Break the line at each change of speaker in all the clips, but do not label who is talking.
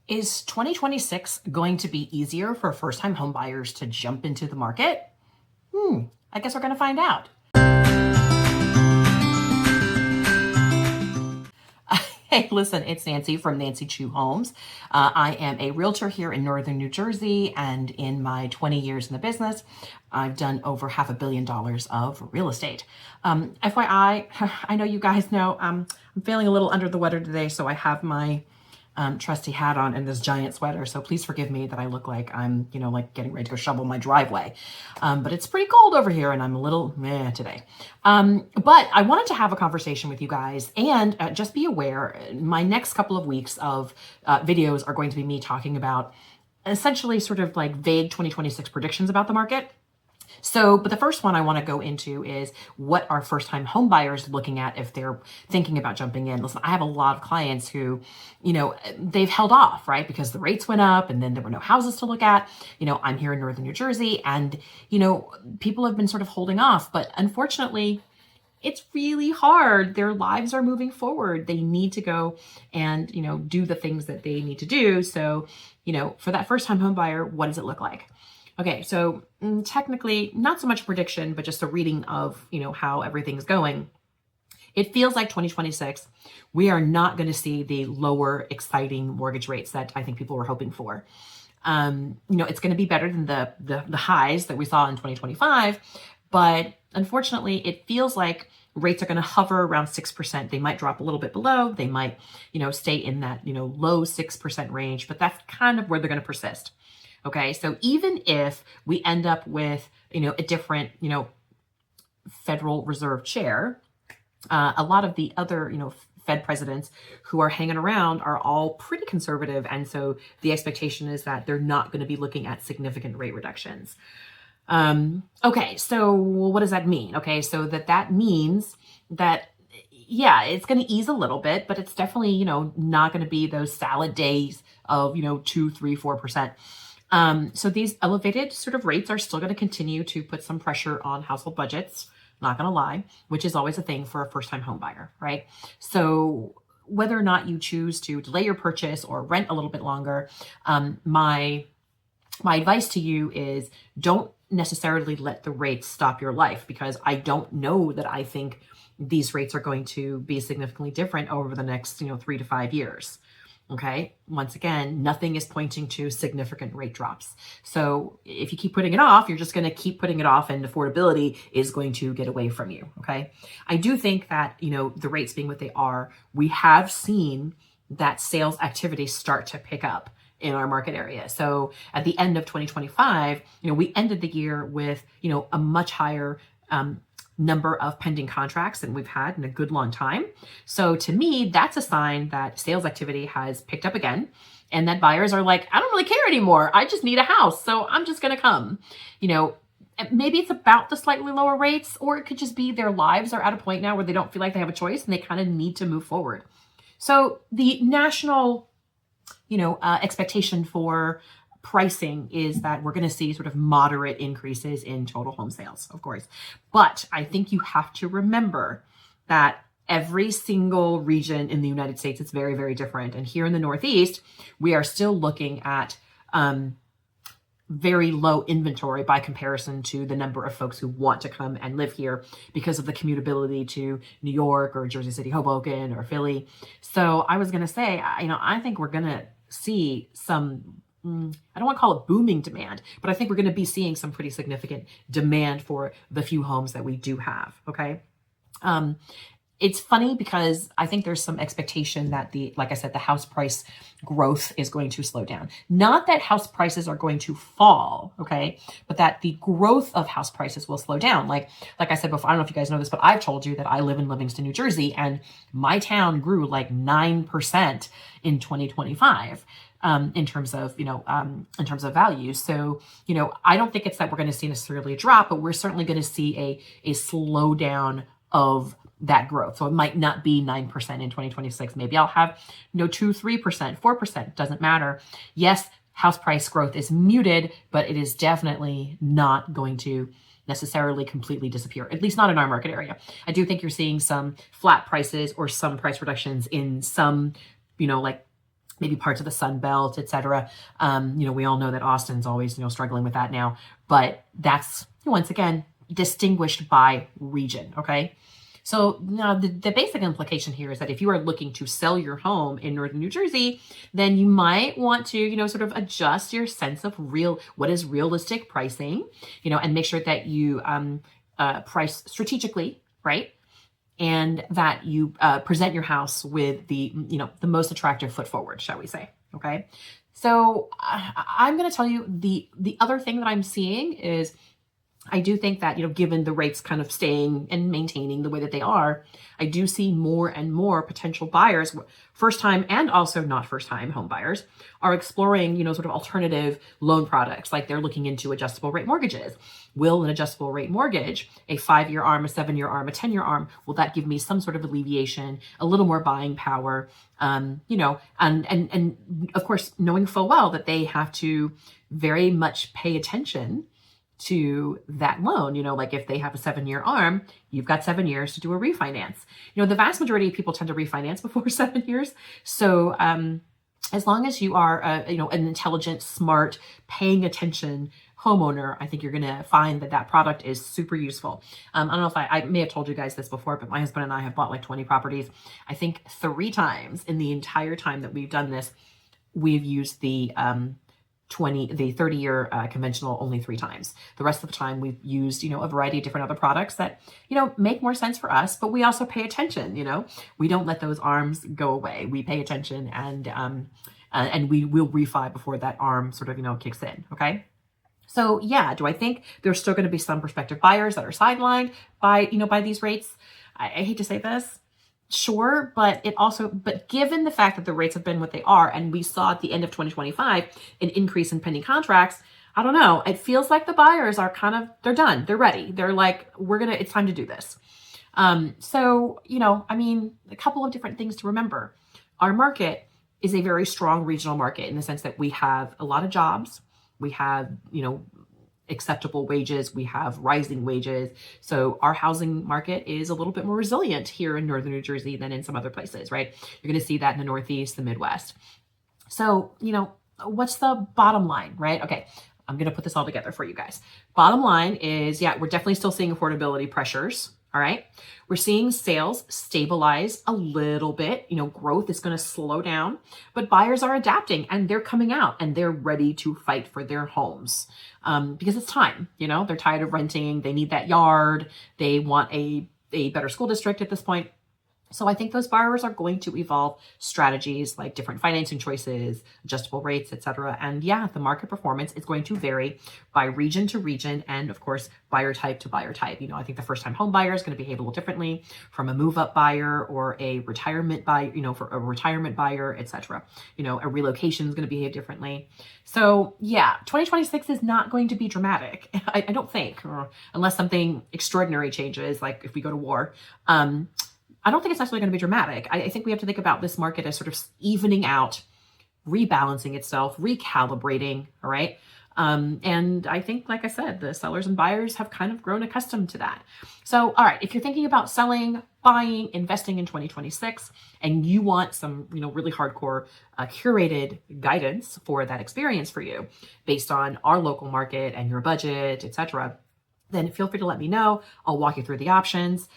Is 2026 going to be easier for first-time home buyers to jump into the market? I guess we're going to find out. Hey, listen, it's Nancy from Nancy Chu Homes. I am a realtor here in northern New Jersey, and in my 20 years in the business, I've done over $500 million of real estate. FYI, I know you guys know I'm feeling a little under the weather today, so I have my trusty hat on and this giant sweater. So please forgive me that I look like I'm, like getting ready to go shovel my driveway. But it's pretty cold over here and I'm a little meh today. But I wanted to have a conversation with you guys and just be aware, my next couple of weeks of videos are going to be me talking about essentially sort of like vague 2026 predictions about the market. So, but the first one I want to go into is what are first-time home buyers looking at if they're thinking about jumping in. Listen, I have a lot of clients who, they've held off, right? Because the rates went up and then there were no houses to look at. I'm here in northern New Jersey and, people have been sort of holding off, but unfortunately, it's really hard. Their lives are moving forward. They need to go and, do the things that they need to do. So, for that first-time home buyer, what does it look like? Okay, so technically not so much prediction, but just a reading of, how everything's going. It feels like 2026, we are not going to see the lower exciting mortgage rates that I think people were hoping for. It's going to be better than the highs that we saw in 2025, but unfortunately it feels like rates are going to hover around 6%. They might drop a little bit below. They might, stay in that, low 6% range, but that's kind of where they're going to persist. Okay, so even if we end up with, a different, Federal Reserve chair, a lot of the other, Fed presidents who are hanging around are all pretty conservative. And so the expectation is that they're not going to be looking at significant rate reductions. Okay, so what does that mean? Okay, so that means that, yeah, it's going to ease a little bit, but it's definitely, not going to be those salad days of, 2, 3, 4%. So these elevated sort of rates are still going to continue to put some pressure on household budgets, not going to lie, which is always a thing for a first-time home buyer, right? So whether or not you choose to delay your purchase or rent a little bit longer, my advice to you is don't necessarily let the rates stop your life, because I don't know that I think these rates are going to be significantly different over the next, 3 to 5 years. Okay. Once again, nothing is pointing to significant rate drops. So if you keep putting it off, you're just going to keep putting it off and affordability is going to get away from you. Okay. I do think that, the rates being what they are, we have seen that sales activity start to pick up in our market area. So at the end of 2025, we ended the year with, a much higher, number of pending contracts than we've had in a good long time. So to me, that's a sign that sales activity has picked up again and that buyers are like, I don't really care anymore. I just need a house. So I'm just going to come. Maybe it's about the slightly lower rates, or it could just be their lives are at a point now where they don't feel like they have a choice and they kind of need to move forward. So the national, expectation for pricing is that we're going to see sort of moderate increases in total home sales, of course. But I think you have to remember that every single region in the United States is very, very different. And here in the Northeast, we are still looking at very low inventory by comparison to the number of folks who want to come and live here because of the commutability to New York or Jersey City, Hoboken or Philly. So I was going to say, I think we're going to see some, I don't want to call it booming demand, but I think we're going to be seeing some pretty significant demand for the few homes that we do have. Okay. It's funny because I think there's some expectation that like I said, the house price growth is going to slow down. Not that house prices are going to fall, okay, but that the growth of house prices will slow down. Like I said before, I don't know if you guys know this, but I've told you that I live in Livingston, New Jersey, and my town grew like 9% in 2025. In terms of value. So, I don't think it's that we're going to see necessarily a drop, but we're certainly going to see a slowdown of that growth. So it might not be 9% in 2026. Maybe I'll have 2, 3%, 4%, doesn't matter. Yes, house price growth is muted, but it is definitely not going to necessarily completely disappear, at least not in our market area. I do think you're seeing some flat prices or some price reductions in some, like maybe parts of the Sun Belt, etc. We all know that Austin's always, struggling with that now, but that's once again distinguished by region. Okay. So now the basic implication here is that if you are looking to sell your home in Northern New Jersey, then you might want to, sort of adjust your sense of what is realistic pricing, and make sure that you price strategically, right? And that you present your house with the most attractive foot forward, shall we say? Okay. So I'm going to tell you the other thing that I'm seeing is I do think that, given the rates kind of staying and maintaining the way that they are, I do see more and more potential buyers, first time and also not first time home buyers, are exploring, sort of alternative loan products. Like they're looking into adjustable rate mortgages. Will an adjustable rate mortgage, a 5-year ARM, a 7-year ARM, a 10-year ARM, will that give me some sort of alleviation, a little more buying power? And of course, knowing full well that they have to very much pay attention to that loan. Like if they have a 7-year ARM, you've got 7 years to do a refinance. The vast majority of people tend to refinance before 7 years. So as long as you are an intelligent, smart, paying attention homeowner, I think you're going to find that product is super useful. I don't know if I may have told you guys this before, but my husband and I have bought like 20 properties. I think 3 times in the entire time that we've done this, we've used the 30-year conventional only 3 times. The rest of the time we've used, a variety of different other products that, make more sense for us, but we also pay attention, we don't let those arms go away. We pay attention and we will refi before that arm sort of, kicks in. Okay. So yeah, do I think there's still going to be some prospective buyers that are sidelined by these rates? I hate to say this. Sure, but given the fact that the rates have been what they are, and we saw at the end of 2025 an increase in pending contracts, I don't know. It feels like the buyers are they're done. They're ready. They're like, it's time to do this. So, a couple of different things to remember. Our market is a very strong regional market in the sense that we have a lot of jobs. We have, acceptable wages. We have rising wages. So our housing market is a little bit more resilient here in Northern New Jersey than in some other places, right? You're going to see that in the Northeast, the Midwest. So, what's the bottom line, right? Okay. I'm going to put this all together for you guys. Bottom line is, we're definitely still seeing affordability pressures. All right. We're seeing sales stabilize a little bit. Growth is going to slow down, but buyers are adapting and they're coming out and they're ready to fight for their homes because it's time. They're tired of renting. They need that yard. They want a better school district at this point. So I think those borrowers are going to evolve strategies like different financing choices, adjustable rates, etc. And the market performance is going to vary by region to region and of course, buyer type to buyer type. I think the first time home buyer is going to behave a little differently from a move up buyer or a retirement buyer, for a retirement buyer, etc. A relocation is going to behave differently. So 2026 is not going to be dramatic. I don't think, unless something extraordinary changes, like if we go to war. I don't think it's necessarily going to be dramatic. I think we have to think about this market as sort of evening out, rebalancing itself, recalibrating. All right. And I think, like I said, the sellers and buyers have kind of grown accustomed to that. So, all right, if you're thinking about selling, buying, investing in 2026, and you want some, really hardcore curated guidance for that experience for you based on our local market and your budget, etc., then feel free to let me know. I'll walk you through the options.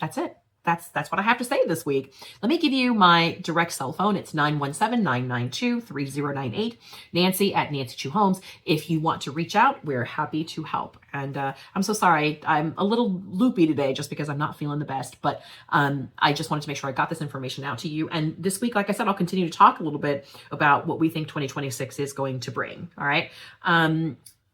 That's it. That's what I have to say this week. Let me give you my direct cell phone. It's 917-992-3098. Nancy at Nancy Chu Homes. If you want to reach out, we're happy to help. And I'm so sorry. I'm a little loopy today just because I'm not feeling the best. But I just wanted to make sure I got this information out to you. And this week, like I said, I'll continue to talk a little bit about what we think 2026 is going to bring. All right.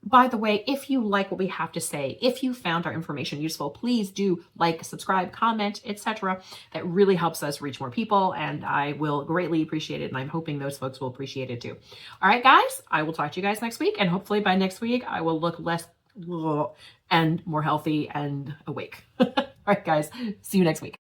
By the way, if you like what we have to say, if you found our information useful, please do like, subscribe, comment, etc. That really helps us reach more people, and I will greatly appreciate it, and I'm hoping those folks will appreciate it too. All right, guys, I will talk to you guys next week, and hopefully by next week, I will look less and more healthy and awake. All right, guys, see you next week.